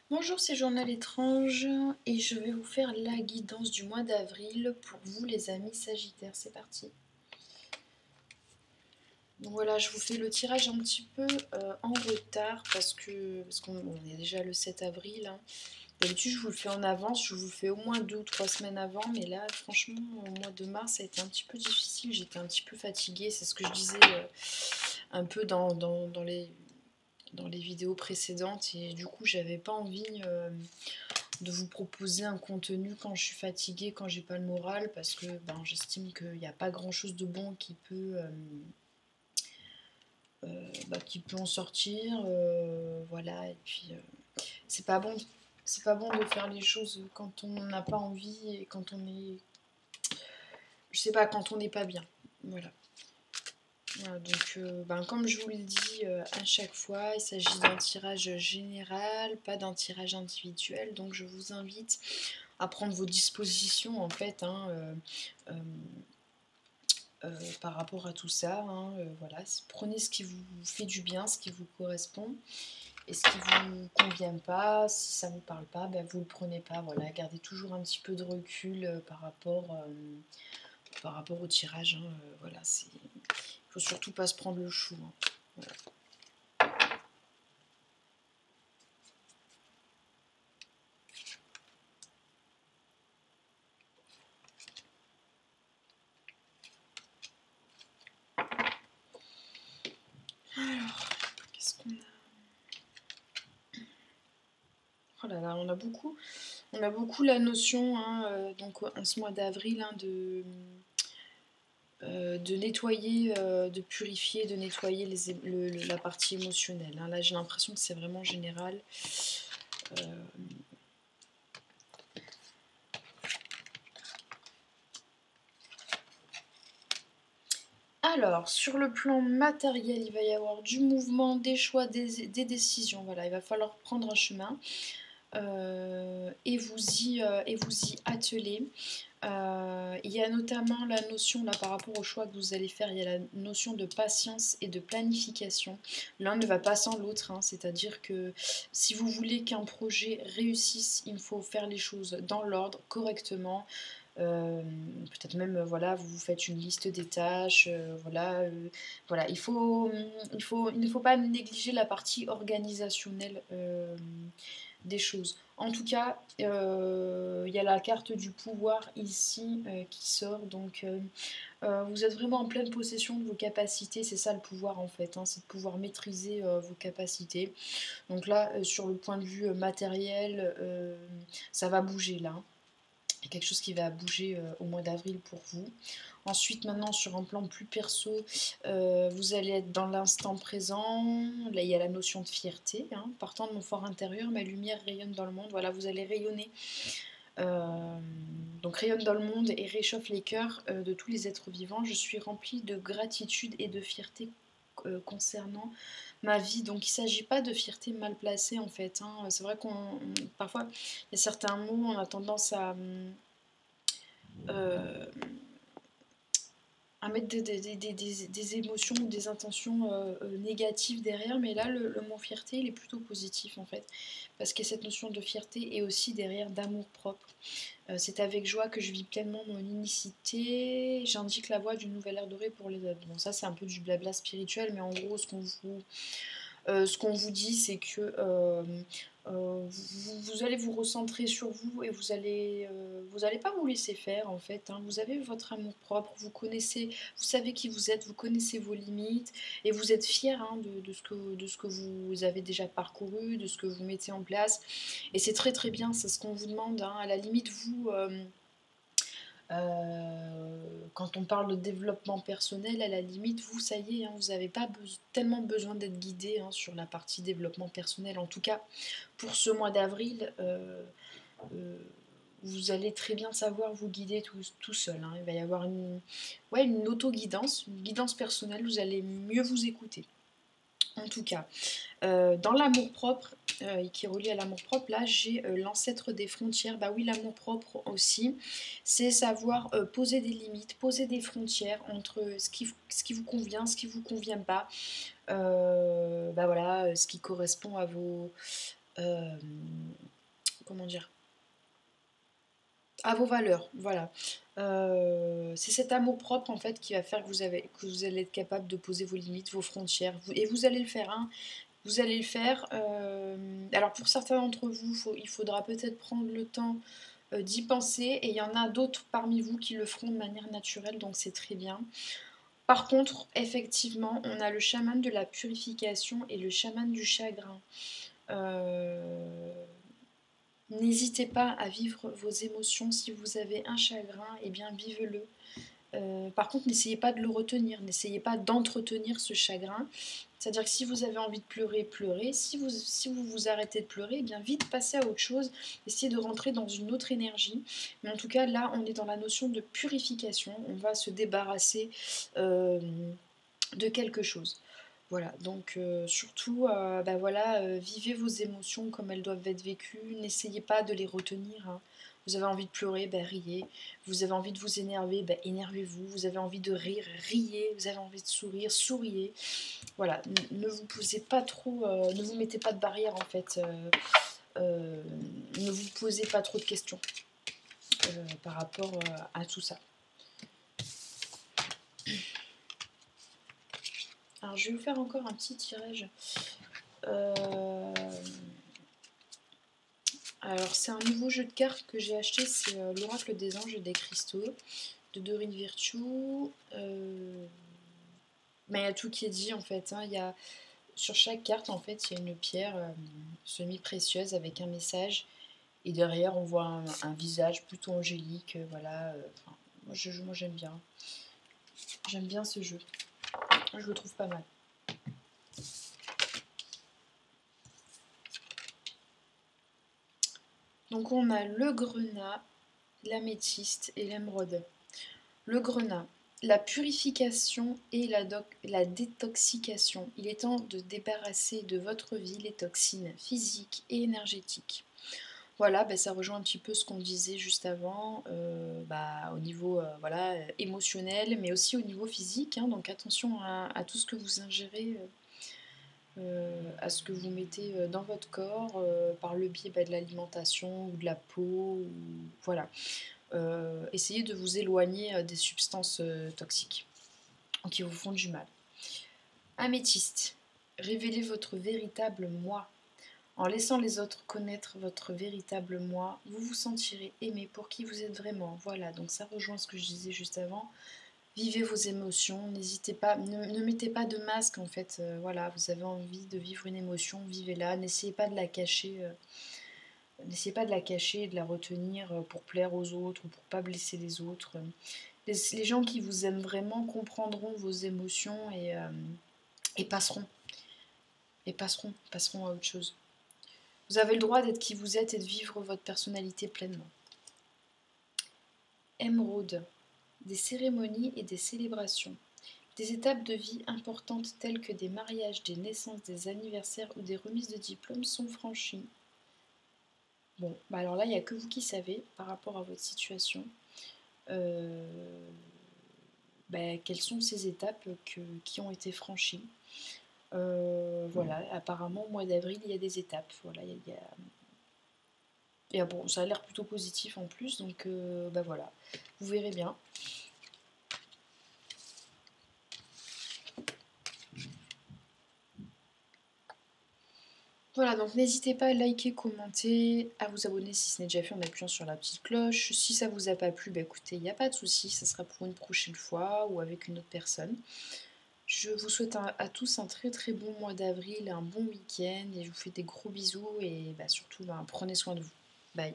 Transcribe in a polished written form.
Bonjour, c'est Journal étrange et je vais vous faire la guidance du mois d'avril pour vous les amis Sagittaires. C'est parti. Donc voilà, je vous fais le tirage un petit peu en retard parce qu'on est déjà le 7 avril. Hein. D'habitude, je vous le fais en avance, je vous le fais au moins 2 ou 3 semaines avant, mais là, franchement, au mois de mars, ça a été un petit peu difficile. J'étais un petit peu fatiguée, c'est ce que je disais un peu dans les vidéos précédentes, et du coup, j'avais pas envie de vous proposer un contenu quand je suis fatiguée, quand j'ai pas le moral, parce que j'estime qu'il n'y a pas grand chose de bon qui peut en sortir. Voilà, et puis c'est pas bon. C'est pas bon de faire les choses quand on n'a pas envie et quand on est. Je sais pas, quand on n'est pas bien. Voilà. Voilà, donc, comme je vous le dis à chaque fois, il s'agit d'un tirage général, pas d'un tirage individuel. Donc, je vous invite à prendre vos dispositions en fait euh, par rapport à tout ça. Voilà, prenez ce qui vous fait du bien, ce qui vous correspond, et ce qui vous convient pas. Si ça vous parle pas, vous le prenez pas. Voilà, gardez toujours un petit peu de recul par rapport au tirage. Voilà, faut surtout pas se prendre le chou. Voilà. Alors, qu'est-ce qu'on a? Oh là là, on a beaucoup la notion, donc en ce mois d'avril, de nettoyer, de purifier, de nettoyer la partie émotionnelle. Là, j'ai l'impression que c'est vraiment général. Euh, Alors, sur le plan matériel, il va y avoir du mouvement, des choix, des décisions. Voilà, il va falloir prendre un chemin et vous y atteler. Il y a notamment la notion, là par rapport au choix que vous allez faire, il y a la notion de patience et de planification. L'un ne va pas sans l'autre, c'est-à-dire que si vous voulez qu'un projet réussisse, il faut faire les choses dans l'ordre, correctement. Peut-être même, voilà, vous faites une liste des tâches, voilà, il ne faut pas négliger la partie organisationnelle des choses. En tout cas, il y a la carte du pouvoir ici qui sort. Donc, vous êtes vraiment en pleine possession de vos capacités. C'est ça le pouvoir en fait, c'est de pouvoir maîtriser vos capacités. Donc là, sur le point de vue matériel, ça va bouger là. Il y a quelque chose qui va bouger au mois d'avril pour vous. Ensuite, maintenant, sur un plan plus perso, vous allez être dans l'instant présent. Là, il y a la notion de fierté. Partant de mon fort intérieur, ma lumière rayonne dans le monde. Voilà, vous allez rayonner. Euh, donc, rayonne dans le monde et réchauffe les cœurs de tous les êtres vivants. Je suis remplie de gratitude et de fierté concernant ma vie. Donc, il ne s'agit pas de fierté mal placée, en fait. C'est vrai parfois, il y a certains mots, on a tendance euh, à mettre des émotions ou des intentions négatives derrière, mais là le mot fierté il est plutôt positif en fait, parce qu'il y a cette notion de fierté et aussi derrière d'amour propre. C'est avec joie que je vis pleinement mon unicité, j'indique la voie d'une nouvelle ère dorée pour les autres. Bon, ça c'est un peu du blabla spirituel, mais en gros ce qu'on vous dit, c'est que vous allez vous recentrer sur vous et vous allez pas vous laisser faire en fait. Vous avez votre amour propre, vous savez qui vous êtes, vous connaissez vos limites et vous êtes fier de ce que vous avez déjà parcouru, de ce que vous mettez en place. Et c'est très très bien, c'est ce qu'on vous demande. À la limite, quand on parle de développement personnel, à la limite, vous, ça y est, vous n'avez pas tellement besoin d'être guidé sur la partie développement personnel. En tout cas, pour ce mois d'avril, euh, vous allez très bien savoir vous guider tout seul. Il va y avoir une auto-guidance, une guidance personnelle, vous allez mieux vous écouter. En tout cas, dans l'amour-propre, et qui est relié à l'amour-propre, là j'ai l'ancêtre des frontières. Bah oui, l'amour-propre aussi, c'est savoir poser des limites, poser des frontières entre ce qui vous convient, ce qui vous convient pas. Voilà, ce qui correspond comment dire, à vos valeurs, voilà. C'est cet amour-propre en fait qui va faire que vous allez être capable de poser vos limites, vos frontières, et vous allez le faire, hein. Vous allez le faire. Alors pour certains d'entre vous, il faudra peut-être prendre le temps d'y penser, et il y en a d'autres parmi vous qui le feront de manière naturelle, donc c'est très bien. Par contre, effectivement, on a le chaman de la purification et le chaman du chagrin. N'hésitez pas à vivre vos émotions. Si vous avez un chagrin, eh bien vivez-le. Par contre, n'essayez pas de le retenir, n'essayez pas d'entretenir ce chagrin. C'est-à-dire que si vous avez envie de pleurer, pleurez. Si vous vous arrêtez de pleurer, eh bien vite passez à autre chose. Essayez de rentrer dans une autre énergie. Mais en tout cas, là, on est dans la notion de purification. On va se débarrasser de quelque chose. Voilà, donc surtout, bah voilà, vivez vos émotions comme elles doivent être vécues, n'essayez pas de les retenir, hein. Vous avez envie de pleurer, bah riez. Vous avez envie de vous énerver, bah énervez-vous. Vous avez envie de rire, riez. Vous avez envie de sourire, souriez. Voilà, ne vous posez pas trop, ne vous mettez pas de barrière en fait. Ne vous posez pas trop de questions par rapport à tout ça. Alors je vais vous faire encore un petit tirage. Alors c'est un nouveau jeu de cartes que j'ai acheté, c'est l'Oracle des Anges et des Cristaux de Dorine Virtue. Mais il y a tout qui est dit en fait, hein. Sur chaque carte en fait il y a une pierre semi-précieuse avec un message, et derrière on voit un visage plutôt angélique, voilà. Moi j'aime bien. J'aime bien ce jeu. Je le trouve pas mal. Donc on a le grenat, l'améthyste et l'émeraude. Le grenat, la purification et la détoxication. Il est temps de débarrasser de votre vie les toxines physiques et énergétiques. Voilà, bah, ça rejoint un petit peu ce qu'on disait juste avant, au niveau voilà, émotionnel, mais aussi au niveau physique, hein. Donc attention à tout ce que vous ingérez, à ce que vous mettez dans votre corps, par le biais de l'alimentation ou de la peau, voilà. Essayez de vous éloigner des substances toxiques qui vous font du mal. Améthyste, révélez votre véritable moi. En laissant les autres connaître votre véritable moi, vous vous sentirez aimé pour qui vous êtes vraiment. Voilà, donc ça rejoint ce que je disais juste avant. Vivez vos émotions, n'hésitez pas, ne mettez pas de masque en fait. Voilà, vous avez envie de vivre une émotion, vivez-la. N'essayez pas de la cacher. N'essayez pas de la cacher et de la retenir pour plaire aux autres ou pour pas blesser les autres. Les gens qui vous aiment vraiment comprendront vos émotions et passeront. Et passeront à autre chose. Vous avez le droit d'être qui vous êtes et de vivre votre personnalité pleinement. Émeraude, des cérémonies et des célébrations. Des étapes de vie importantes telles que des mariages, des naissances, des anniversaires ou des remises de diplômes sont franchies. Bon, bah alors là, il n'y a que vous qui savez par rapport à votre situation. Quelles sont ces étapes qui ont été franchies. Voilà, apparemment au mois d'avril il y a des étapes. Voilà, et bon, ça a l'air plutôt positif en plus, donc voilà, vous verrez bien. Voilà, donc n'hésitez pas à liker, commenter, à vous abonner si ce n'est déjà fait en appuyant sur la petite cloche. Si ça vous a pas plu, bah écoutez, il n'y a pas de souci, ça sera pour une prochaine fois ou avec une autre personne. Je vous souhaite à tous un très très bon mois d'avril, un bon week-end, et je vous fais des gros bisous, et surtout prenez soin de vous. Bye.